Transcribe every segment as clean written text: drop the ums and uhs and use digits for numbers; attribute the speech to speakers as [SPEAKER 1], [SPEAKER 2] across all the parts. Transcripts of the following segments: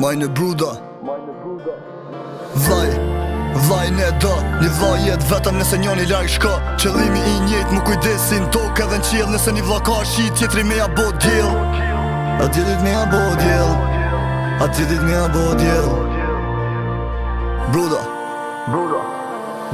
[SPEAKER 1] Majnë bruda Vlaj ne do Një vlaj jet vetëm nëse njoni larg shka Qëllimi i njejt mu kujdesin tok edhe në qiell Nëse një vlla ka shi tjetri me ja bo djel A tjetrit me ja bo djel A tjetrit me ja bo djel Bruda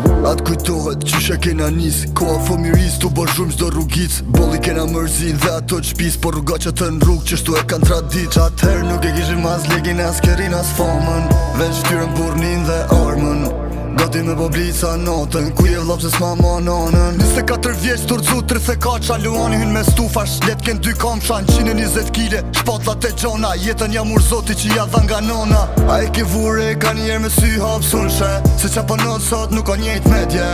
[SPEAKER 1] Atë kujtohet qyshe kena nis Koha fëmiris tu bo shumë qdo rrugic Bolli kena mërzin dhe ato qpis Por rruga që të në rrug qështu e kanë tradit Atëher nuk e kishim as legin as kerin as famën Veç tyren burnin dhe armën Gati me poblica natën Ku je vllap se s'ma ma nanën 24 vjeç turzu 34 Qaluani hyn me stufash Let ken 2 kamsha 120 kile Shpatlat e gjona Jetën jam urzoti që ja dha nga nona A e ke vure ka njerë me sy hap sulshe Se qa pënot sot nuk o njejt medje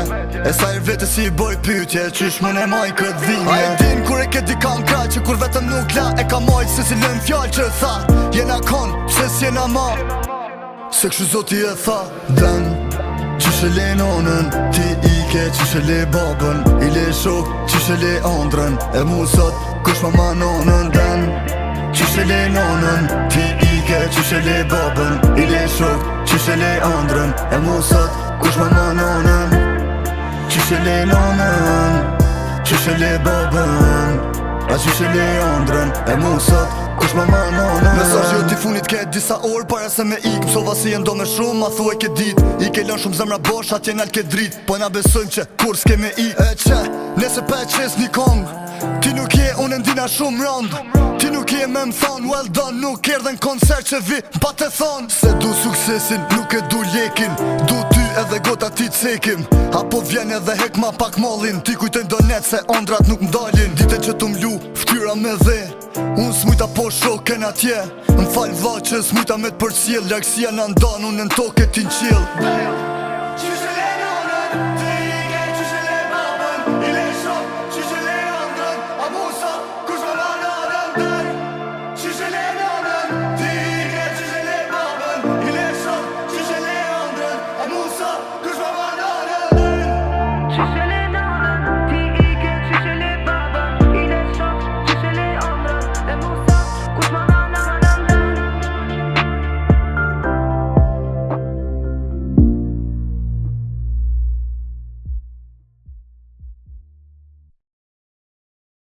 [SPEAKER 1] E sa i vete si i boj pytje Qysh mun e maj këtë dhinje A e din kur e ke dika në kraj Që kur vetëm nuk la e ka majt Se si lën fjall që tha Jena kon pse s'jena ma Se kështu zoti e tha Den Qyshe le nonën, ti ike qyshe le babën I le shok, qyshe le andrën E mu sot, kush ma nonën den Qyshe le nonën, ti ike qyshe le babën I le shok, qyshe le andrën E mu sot, kush ma nonën Qyshe le nonën, qyshe le babën A qyshe le andrën E mu sot, kush ma nonën Mesazh jo t'i funit ke disa orë para se me ik Mësova si e ndo me shumë, ma thuaj ke dit I ke lën shumë zemra bosh, atje nal ke drit Po na besojmë që kur s'ke me i E që, nese pe qes një kong Ti nuk je, unë ndina shumë rond Ti nuk je me më thonë, well done Nuk erdhe në koncert që vi, pa te thonë Se du suksesin, nuk e du lekin Du ty edhe gota ti t'sekim Apo vjen edhe hek ma pak mollin Ti kujtojnë do net se ondrat nuk m'dalin Dite që t'u mlu, ftyra me dhe Unë s'mujta po shoken atje M'fall vlla që s'mujta me t'përcjell Lagësia na ndan, unë në toke ti n'qiell